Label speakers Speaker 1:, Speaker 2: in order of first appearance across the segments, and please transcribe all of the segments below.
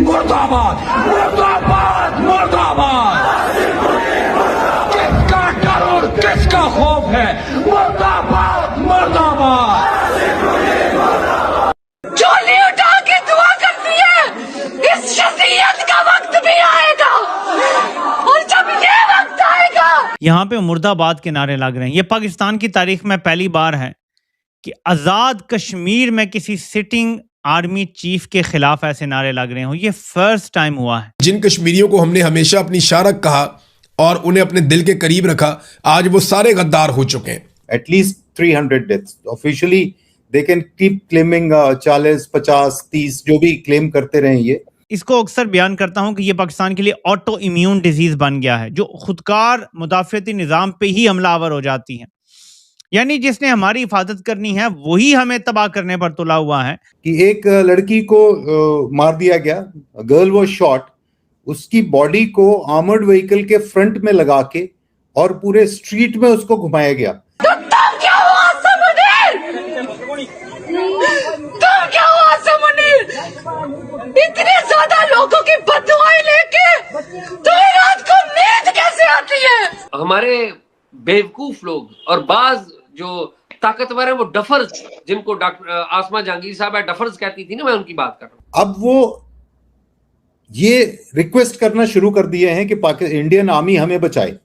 Speaker 1: मुर्दाबाद मुर्दाबाद मुर्दाबाद। किसका डर और किसका खौफ है? मुर्दाबाद मुर्दाबाद। चोली उठा के दुआ करती है, इस शख्सियत का वक्त भी आएगा, और जब ये वक्त आएगा।
Speaker 2: यहाँ पे मुर्दाबाद के नारे लग रहे हैं। ये पाकिस्तान की तारीख में पहली बार है कि आज़ाद कश्मीर में किसी सिटिंग आर्मी चीफ के खिलाफ ऐसे नारे लग रहे हो। ये फर्स्ट टाइम हुआ है।
Speaker 3: जिन कश्मीरियों को हमने हमेशा अपनी शारक कहा और उन्हें अपने दिल के करीब रखा, आज वो सारे गद्दार हो चुके हैं।
Speaker 4: At least 300 deaths. Officially, they can keep claiming 40, 50, 30 जो भी क्लेम करते रहे ये।
Speaker 2: इसको अक्सर बयान करता हूं कि ये पाकिस्तान के लिए ऑटो इम्यून डिजीज बन गया है, जो खुदकार मुदाफ़ती निज़ाम पे ही हमलावर हो जाती है। यानी जिसने हमारी हिफाजत करनी है वही हमें तबाह करने पर तुला हुआ है।
Speaker 4: कि एक लड़की को मार दिया गया, गर्ल वाज शॉट, उसकी बॉडी को आर्मर्ड व्हीकल के फ्रंट में लगा के और पूरे स्ट्रीट में उसको घुमाया गया।
Speaker 1: तुम क्या हुआ समुनीर? तुम क्या हुआ समुनीर? इतने ज्यादा लोगों की बददुआएं लेके तुम्हें रात को नींद कैसे आती है?
Speaker 5: हमारे बेवकूफ लोग और बाज जो ताकतवर है वो डफर्स, जिनको डॉक्टर आसमा जहांगीर साहब डफर्स कहती थी ना, मैं उनकी बात कर रहा हूँ।
Speaker 4: अब वो ये रिक्वेस्ट करना शुरू कर दिए हैं कि इंडियन आर्मी हमें बचाए,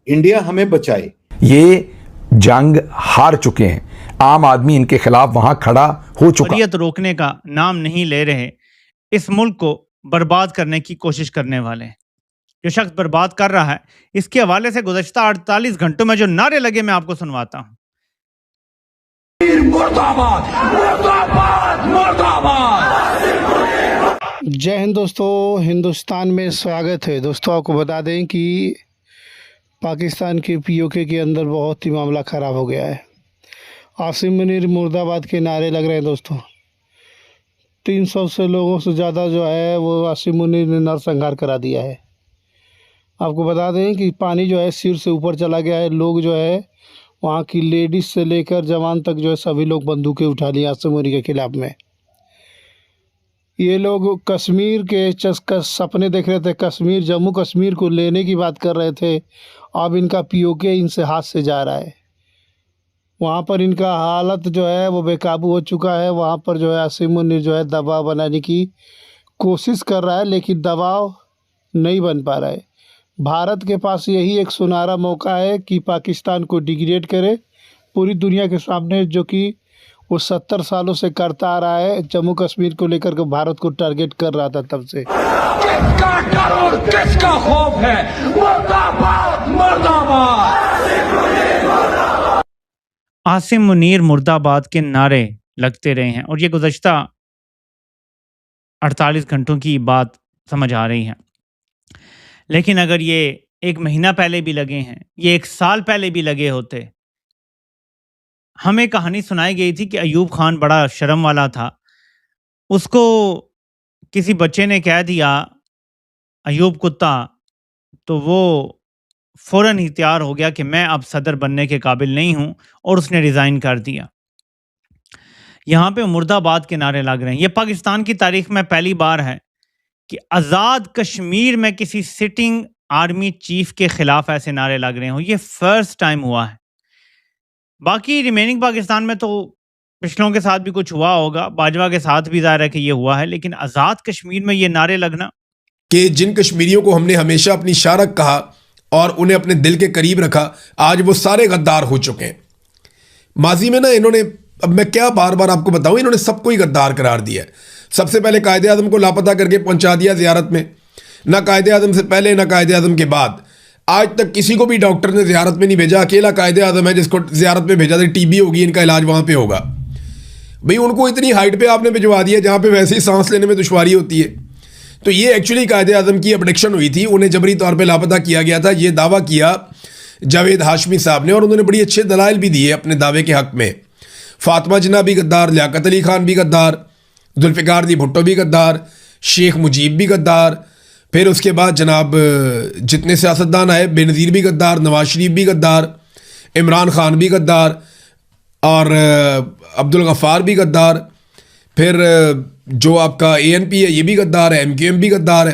Speaker 4: इंडिया हमें बचाए।
Speaker 6: ये जंग हार चुके हैं, आम आदमी इनके खिलाफ वहां खड़ा हो चुका।
Speaker 2: शरीयत रोकने का नाम नहीं ले रहे, इस मुल्क को बर्बाद करने की कोशिश करने वाले हैं। जो शख्स बर्बाद कर रहा है, इसके हवाले से गुज़श्ता 48 घंटों में जो नारे लगे मैं आपको सुनवाता हूं।
Speaker 1: मुर्दाबाद मुर्दाबाद मुर्दाबाद।
Speaker 7: जय हिंद दोस्तों, हिंदुस्तान में स्वागत है। दोस्तों आपको बता दें कि पाकिस्तान के पीओके के अंदर बहुत ही मामला ख़राब हो गया है। आसिम मुनीर मुर्दाबाद के नारे लग रहे हैं दोस्तों। 300 से लोगों से ज़्यादा जो है वो आसिम मुनीर ने नरसंहार करा दिया है। आपको बता दें कि पानी जो है सिर से ऊपर चला गया है। लोग जो है वहाँ की लेडीज़ से लेकर जवान तक जो है सभी लोग बंदूकें उठा ली आसिम मुनीर के खिलाफ़ में। ये लोग कश्मीर के सपने देख रहे थे, कश्मीर जम्मू कश्मीर को लेने की बात कर रहे थे। अब इनका पीओके इनसे हाथ से जा रहा है। वहाँ पर इनका हालत जो है वो बेकाबू हो चुका है। वहाँ पर जो है आसिम मुनीर जो है दबाव बनाने की कोशिश कर रहा है, लेकिन दबाव नहीं बन पा रहा है। भारत के पास यही एक सुनहरा मौका है कि पाकिस्तान को डिग्रेड करे पूरी दुनिया के सामने, जो कि वो 70 सालों से करता आ रहा है। जम्मू कश्मीर को लेकर के भारत को टारगेट कर रहा था तब से।
Speaker 1: किसका डर और किसका खौफ है? मुर्दाबाद मुर्दाबाद।
Speaker 2: आसिम मुनीर मुर्दाबाद के नारे लगते रहे हैं और ये गुज़श्ता 48 घंटों की बात समझ आ रही है। लेकिन अगर ये 1 महीना पहले भी लगे हैं, ये 1 साल पहले भी लगे होते। हमें कहानी सुनाई गई थी कि अयूब खान बड़ा शर्म वाला था, उसको किसी बच्चे ने कह दिया अयूब कुत्ता, तो वो फ़ौरन ही तैयार हो गया कि मैं अब सदर बनने के काबिल नहीं हूं, और उसने रिज़ाइन कर दिया। यहाँ पे मुर्दाबाद के नारे लग रहे हैं। ये पाकिस्तान की तारीख में पहली बार है कि आज़ाद कश्मीर में किसी सिटिंग आर्मी चीफ के खिलाफ ऐसे नारे लग रहे हो। ये फर्स्ट टाइम हुआ है। बाकी रिमेनिंग पाकिस्तान में तो पिछलों के साथ भी कुछ हुआ होगा, बाजवा के साथ भी ज़ाहिर है कि ये हुआ है, लेकिन आज़ाद कश्मीर में ये नारे लगना
Speaker 3: कि जिन कश्मीरियों को हमने हमेशा अपनी शारक कहा और उन्हें अपने दिल के करीब रखा, आज वो सारे गद्दार हो चुके हैं। माजी में ना इन्होंने, अब मैं क्या बार बार आपको बताऊं, इन्होंने सबको ही गद्दार करार दिया है। सबसे पहले कायदे आज़म को लापता करके पहुंचा दिया ज़ियारत में, ना कायदे आज़म से पहले ना कायदे आज़म के बाद। आज तक किसी को भी डॉक्टर ने ज़ियारत में नहीं भेजा, अकेला कायदे आज़म है जिसको ज़ियारत में भेजा था। टीबी होगी, इनका इलाज वहाँ पे होगा। भाई उनको इतनी हाइट पे आपने भिजवा दिया जहाँ पे वैसे ही सांस लेने में दुश्वारी होती है। तो ये एक्चुअली कायदे आज़म की अबडक्शन हुई थी, उन्हें जबरी तौर पर लापता किया गया था। ये दावा किया जावेद हाशमी साहब ने, और उन्होंने बड़ी अच्छे दलाइल भी दिए अपने दावे के हक़ में। फातिमा जिन्ना भी गद्दार, लियाकत अली खान भी गद्दार, जुल्फ़िकार दी भुट्टो भी गद्दार, शेख मुजीब भी गद्दार, फिर उसके बाद जनाब जितने सियासतदान आए, बेनज़ीर भी गद्दार, नवाज शरीफ भी गद्दार, इमरान खान भी गद्दार, और अब्दुल गफ़ार भी गद्दार, फिर जो आपका ANP है ये भी गद्दार है, MQM भी गद्दार है।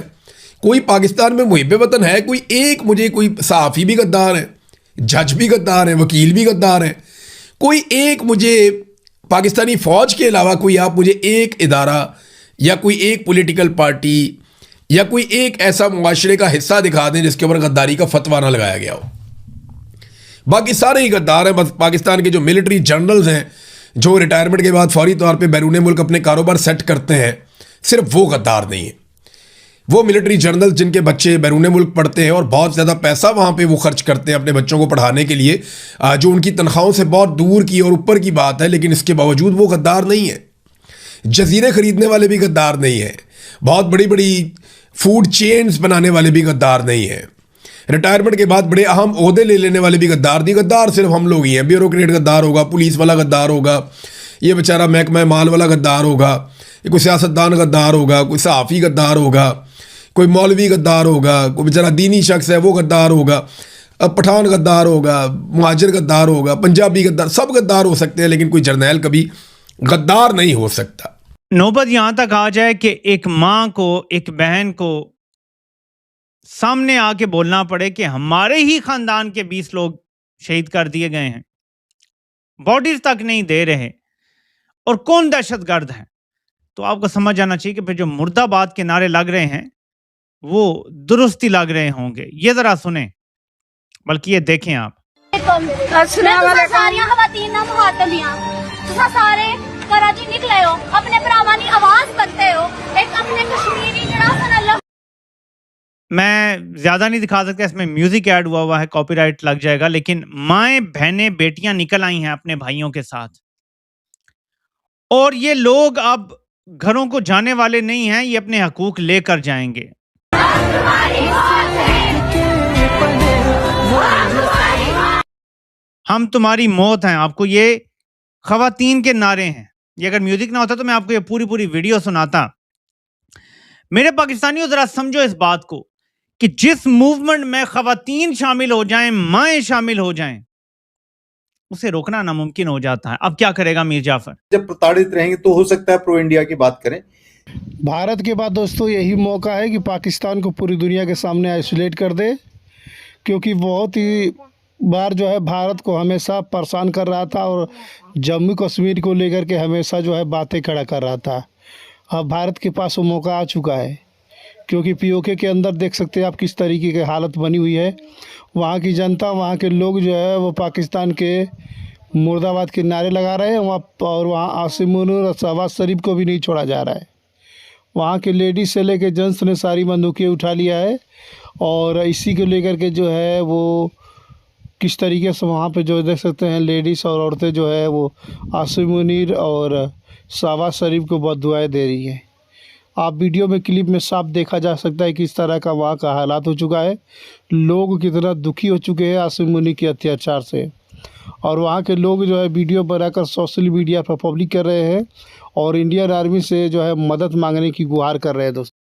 Speaker 3: कोई पाकिस्तान में मुहिब वतन है कोई एक? मुझे कोई सहाफ़ी भी गद्दार है, जज भी गद्दार है, वकील भी गद्दार है। कोई एक मुझे पाकिस्तानी फ़ौज के अलावा कोई आप मुझे एक इदारा या कोई एक पॉलिटिकल पार्टी या कोई एक ऐसा मुआशरे का हिस्सा दिखा दें जिसके ऊपर गद्दारी का फतवा ना लगाया गया हो। बाकी सारे ही गद्दार हैं। बस पाकिस्तान के जो मिलिट्री जनरल्स हैं जो रिटायरमेंट के बाद फौरी तौर पे बैरून मुल्क अपने कारोबार सेट करते हैं, सिर्फ वो गद्दार नहीं है। वो मिलिट्री जनरल्स जिनके बच्चे बैरून मुल्क पढ़ते हैं और बहुत ज़्यादा पैसा वहाँ पे वो खर्च करते हैं अपने बच्चों को पढ़ाने के लिए, जो उनकी तनख्वाहों से बहुत दूर की और ऊपर की बात है, लेकिन इसके बावजूद वो गद्दार नहीं है। जजीरे खरीदने वाले भी गद्दार नहीं है। बहुत बड़ी बड़ी फूड चेन्स बनाने वाले भी गद्दार नहीं है। रिटायरमेंट के बाद बड़े अहम ओहदे ले लेने वाले भी गद्दार नहीं। गद्दार सिर्फ हम लोग ही हैं। ब्यूरोक्रेट गद्दार होगा, पुलिस वाला गद्दार होगा, ये बेचारा महकमा माल वाला गद्दार होगा, कोई सियासतदान गद्दार होगा, कोई सहाफ़ी गद्दार होगा, कोई मौलवी गद्दार होगा, कोई बेचारा दीनी शख्स है वो गद्दार होगा, अब पठान गद्दार होगा, मुहाजिर गद्दार होगा, पंजाबी गद्दार, सब गद्दार हो सकते हैं, लेकिन कोई जर्नैल कभी गद्दार नहीं हो सकता।
Speaker 2: नौबत यहाँ तक आ जाए कि एक माँ को, एक बहन को सामने आके बोलना पड़े कि हमारे ही खानदान के 20 लोग शहीद कर दिए गए हैं, बॉडीज तक नहीं दे रहे, और कौन दहशतगर्द है, तो आपको समझ आना चाहिए कि फिर जो मुर्दाबाद के नारे लग रहे हैं वो दुरुस्ती लग रहे होंगे। ये जरा सुने, बल्कि ये देखें आप।
Speaker 8: सारियां खवातीन ना मुहातमियां तुसा सारे कराची निकले हो, अपने भरावां दी आवाज बनते हो, एक अपने कश्मीरी जड़ा सन अल्लाह।
Speaker 2: मैं ज्यादा नहीं दिखा सकता, इसमें म्यूजिक ऐड हुआ है, कॉपीराइट लग जाएगा, लेकिन माएं बहनें बेटियां निकल आई हैं अपने भाइयों के साथ, और ये लोग अब घरों को जाने वाले नहीं हैं, ये अपने हकूक लेकर जाएंगे। हम तुम्हारी मौत हैं, आपको ये खवातीन के नारे हैं। ये अगर म्यूजिक ना होता तो मैं आपको ये पूरी पूरी वीडियो सुनाता। मेरे पाकिस्तानियों जरा समझो इस बात को कि जिस मूवमेंट में खवातीन शामिल हो जाएं, माएं शामिल हो जाएं, उसे रोकना नामुमकिन हो जाता है। अब क्या करेगा मीर जाफर?
Speaker 4: जब प्रताड़ित रहेंगे तो हो सकता है प्रो इंडिया की बात करें।
Speaker 7: भारत के बाद दोस्तों यही मौका है कि पाकिस्तान को पूरी दुनिया के सामने आइसोलेट कर दे, क्योंकि बहुत ही बार जो है भारत को हमेशा परेशान कर रहा था और जम्मू कश्मीर को लेकर के हमेशा जो है बातें खड़ा कर रहा था। अब भारत के पास वो मौका आ चुका है, क्योंकि POK के अंदर देख सकते हैं आप किस तरीके की हालत बनी हुई है। वहाँ की जनता, वहाँ के लोग जो है वो पाकिस्तान के मुर्दाबाद के नारे लगा रहे हैं वहाँ, और वहाँ आसिम मुनीर और शहबाज शरीफ को भी नहीं छोड़ा जा रहा है। वहाँ के लेडीज़ से लेकर जेंट्स ने सारी बंदूकें उठा लिया है, और इसी को लेकर के जो है वो किस तरीके से वहाँ पे जो देख सकते हैं लेडीज़ और औरतें जो है वो आसिम मुनीर और शहबाज शरीफ को बहुत दुआएं दे रही हैं। आप वीडियो में क्लिप में साफ देखा जा सकता है किस तरह का वहाँ का हालात हो चुका है, लोग कितना दुखी हो चुके हैं आसिम मुनीर के अत्याचार से, और वहाँ के लोग जो है वीडियो बनाकर सोशल मीडिया पर पब्लिक कर रहे हैं और इंडियन आर्मी से जो है मदद मांगने की गुहार कर रहे हैं दोस्तों।